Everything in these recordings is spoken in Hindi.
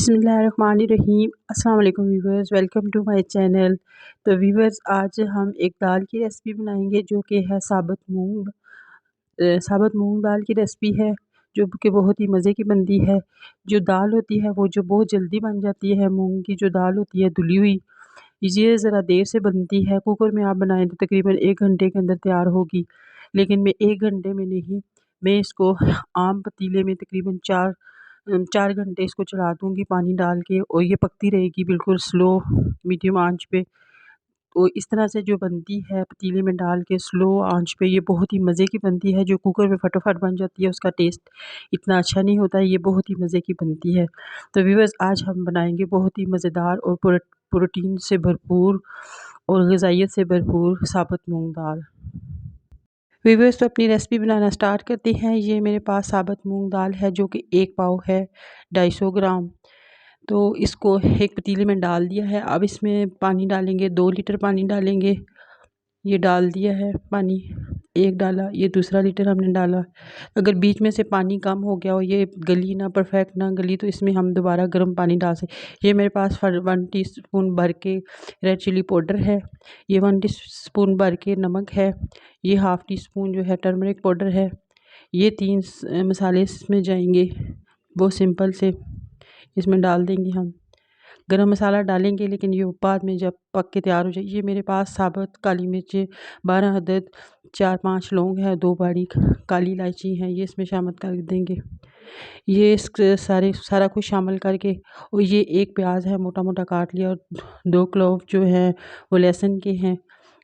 बिस्मिल्लाहिर्रहमानिर्रहीम। अस्सलाम वालेकुम viewers, welcome to my channel. तो व्यूवर्स, आज हम एक दाल की रेसिपी बनाएंगे जो कि है साबुत मूंग दाल की रेसिपी है, जो कि बहुत ही मज़े की बनती है। जो दाल होती है वो जो बहुत जल्दी बन जाती है, मूंग की जो दाल होती है धुली हुई, ये ज़रा देर से बनती है। कुकर में आप बनाएं तो तकरीबन 1 घंटे के अंदर तैयार होगी, लेकिन मैं 1 घंटे में नहीं, मैं इसको आम पतीले में तकरीबन 4 घंटे इसको चला दूँगी पानी डाल के, और ये पकती रहेगी बिल्कुल स्लो मीडियम आंच पे। तो इस तरह से जो बनती है पतीले में डाल के स्लो आंच पे, ये बहुत ही मज़े की बनती है। जो कुकर में फटाफट बन जाती है उसका टेस्ट इतना अच्छा नहीं होता है, ये बहुत ही मज़े की बनती है। तो व्यूअर्स, आज हम बनाएंगे बहुत ही मज़ेदार और प्रोटीन से भरपूर और ग़िज़ाइयत से भरपूर साबुत मूंग दाल। व्यूअर्स, तो अपनी रेसिपी बनाना स्टार्ट करते हैं। ये मेरे पास साबुत मूंग दाल है जो कि 1 पाव है, 250 ग्राम। तो इसको एक पतीले में डाल दिया है। अब इसमें पानी डालेंगे, 2 लीटर पानी डालेंगे। ये डाल दिया है पानी, एक डाला, ये दूसरा लीटर हमने डाला। अगर बीच में से पानी कम हो गया हो, ये गली ना परफेक्ट ना गली, तो इसमें हम दोबारा गर्म पानी डाल सकते। ये मेरे पास 1 टीस्पून भर के रेड चिली पाउडर है, ये 1 टीस्पून भर के नमक है, ये हाफ़ टी स्पून जो है टर्मरिक पाउडर है। ये 3 मसाले इसमें जाएंगे, वो सिंपल से इसमें डाल देंगे हम। गरम मसाला डालेंगे लेकिन ये बाद में जब पक के तैयार हो जाए। ये मेरे पास साबुत काली मिर्च 12 अदद, 4-5 लौंग है, 2 बारीक काली इलायची है, ये इसमें शामिल कर देंगे। ये सारा कुछ शामिल करके, और ये 1 प्याज है मोटा मोटा काट लिया, और 2 क्लोव जो है वो लहसुन के हैं।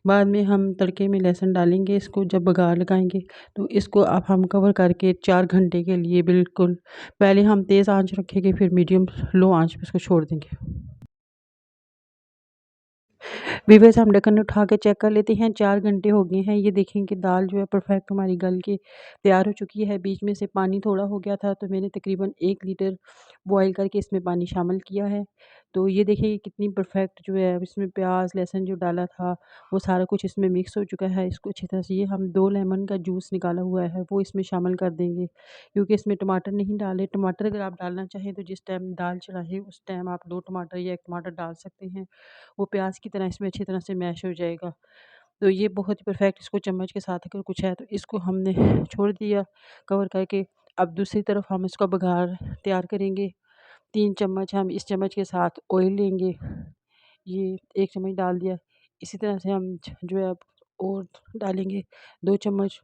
बाद में हम तड़के में लहसुन डालेंगे, इसको जब बघार लगाएंगे। तो इसको अब हम कवर करके 4 घंटे के लिए बिल्कुल, पहले हम तेज़ आंच रखेंगे, फिर मीडियम लो आंच पे इसको छोड़ देंगे। व्यूअर्स, हम ढक्कन उठा के चेक कर लेते हैं, 4 घंटे हो गए हैं। ये देखें कि दाल जो है परफेक्ट हमारी गल के तैयार हो चुकी है। बीच में से पानी थोड़ा हो गया था, तो मैंने तकरीबन 1 लीटर बॉयल करके इसमें पानी शामिल किया है। तो ये देखिए कि कितनी परफेक्ट जो है, इसमें प्याज लहसुन जो डाला था वो सारा कुछ इसमें मिक्स हो चुका है। इसको अच्छी तरह से, ये हम 2 लेमन का जूस निकाला हुआ है वो इसमें शामिल कर देंगे, क्योंकि इसमें टमाटर नहीं डाले। टमाटर अगर आप डालना चाहें तो जिस टाइम दाल चढ़ाएं उस टाइम आप 2 टमाटर या 1 टमाटर डाल सकते हैं, वो प्याज की तरह इसमें अच्छी तरह से मैश हो जाएगा। तो ये बहुत ही परफेक्ट, इसको चम्मच के साथ अगर कुछ है तो इसको हमने छोड़ दिया कवर करके। अब दूसरी तरफ हम इसका बघार तैयार करेंगे। 3 चम्मच हम इस चम्मच के साथ ऑयल लेंगे, ये 1 चम्मच डाल दिया। इसी तरह से हम जो है अब और डालेंगे 2 चम्मच,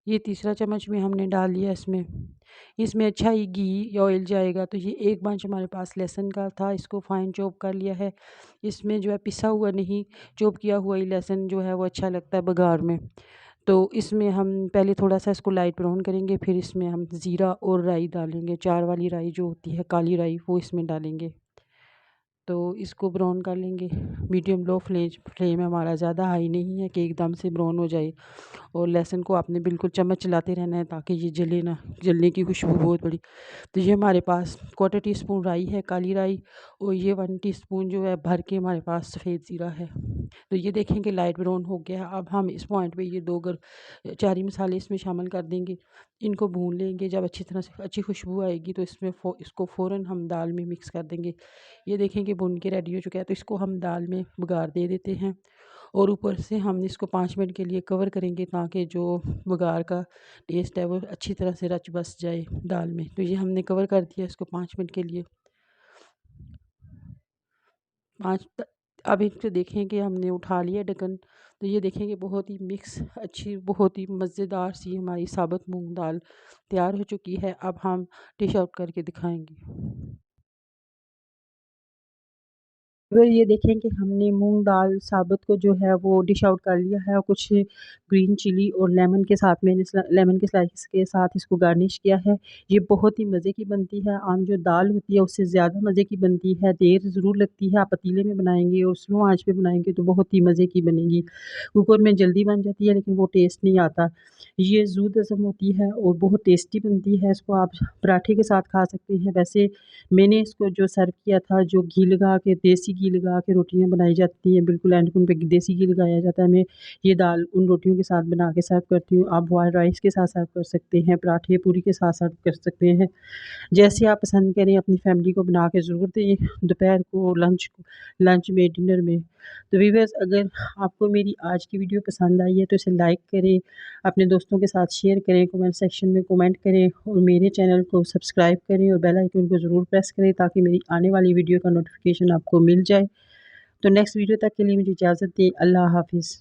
ये तीसरा चम्मच भी हमने डाल दिया इसमें। इसमें अच्छा ही घी या ऑयल जाएगा। तो ये 1 बंच हमारे पास लहसुन का था, इसको फाइन चॉप कर लिया है। इसमें जो है पिसा हुआ नहीं, चॉप किया हुआ ही लहसुन जो है वो अच्छा लगता है बघार में। तो इसमें हम पहले थोड़ा सा इसको लाइट ब्राउन करेंगे, फिर इसमें हम ज़ीरा और राई डालेंगे, 4 वाली राई जो होती है, काली राई, वो इसमें डालेंगे। तो इसको ब्राउन कर लेंगे, मीडियम लो फ्लेम है हमारा, ज़्यादा हाई नहीं है कि एकदम से ब्राउन हो जाए। और लहसुन को आपने बिल्कुल चम्मच चलाते रहना है ताकि ये जले ना, जलने की खुशबू बहुत बड़ी। तो ये हमारे पास 1/4 टीस्पून राई है, काली राई, और ये 1 टीस्पून जो है भर के हमारे पास सफ़ेद ज़ीरा है। तो ये देखें कि लाइट ब्राउन हो गया है। अब हम इस पॉइंट पे ये 2 चारी मसाले इसमें शामिल कर देंगे, इनको भून लेंगे। जब अच्छी तरह से अच्छी खुशबू आएगी तो इसमें इसको फ़ौरन हम दाल में मिक्स कर देंगे। ये देखें कि भुन के रेडी हो चुका है, तो इसको हम दाल में बघार दे देते हैं, और ऊपर से हम इसको 5 मिनट के लिए कवर करेंगे ताकि जो बघार का टेस्ट है वो अच्छी तरह से रच बस जाए दाल में। तो ये हमने कवर कर दिया इसको 5 मिनट के लिए। 5 अब इसको देखें कि हमने उठा लिया ढक्कन। तो ये देखें कि बहुत ही मिक्स अच्छी, बहुत ही मज़ेदार सी हमारी साबुत मूंग दाल तैयार हो चुकी है। अब हम डिश आउट करके दिखाएंगे। अगर ये देखें कि हमने मूंग दाल साबुत को जो है वो डिश आउट कर लिया है, और कुछ ग्रीन चिली और लेमन के साथ मैंने लेमन के स्लाइस के साथ इसको गार्निश किया है। ये बहुत ही मज़े की बनती है, आम जो दाल होती है उससे ज़्यादा मज़े की बनती है। देर ज़रूर लगती है, आप पतीले में बनाएंगे और स्लो आंच पे बनाएंगे तो बहुत ही मज़े की बनेगी। कुकर में जल्दी बन जाती है लेकिन वो टेस्ट नहीं आता। ये ज़ूद हज़म होती है और बहुत टेस्टी बनती है। इसको आप पराठे के साथ खा सकते हैं। वैसे मैंने इसको जो सर्व किया था, जो घी लगा के, देसी घी लगा के रोटियाँ बनाई जाती हैं, बिल्कुल एंड पे उन पे देसी घी लगाया जाता है। मैं ये दाल उन रोटियों के साथ बना के सर्व करती हूँ। आप बॉयल राइस के साथ सर्व कर सकते हैं, पराठे पूरी के साथ सर्व कर सकते हैं। जैसे आप पसंद करें अपनी फैमिली को बना के ज़रूर दें, दोपहर को, लंच में, डिनर में। तो व्यूअर्स, अगर आपको मेरी आज की वीडियो पसंद आई है तो इसे लाइक करें, अपने दोस्तों के साथ शेयर करें, कमेंट सेक्शन में कमेंट करें और मेरे चैनल को सब्सक्राइब करें और बेल आइकन को ज़रूर प्रेस करें ताकि मेरी आने वाली वीडियो का नोटिफिकेशन आपको मिल जाए। तो नेक्स्ट वीडियो तक के लिए मुझे इजाज़त दें। अल्लाह हाफ़िज़।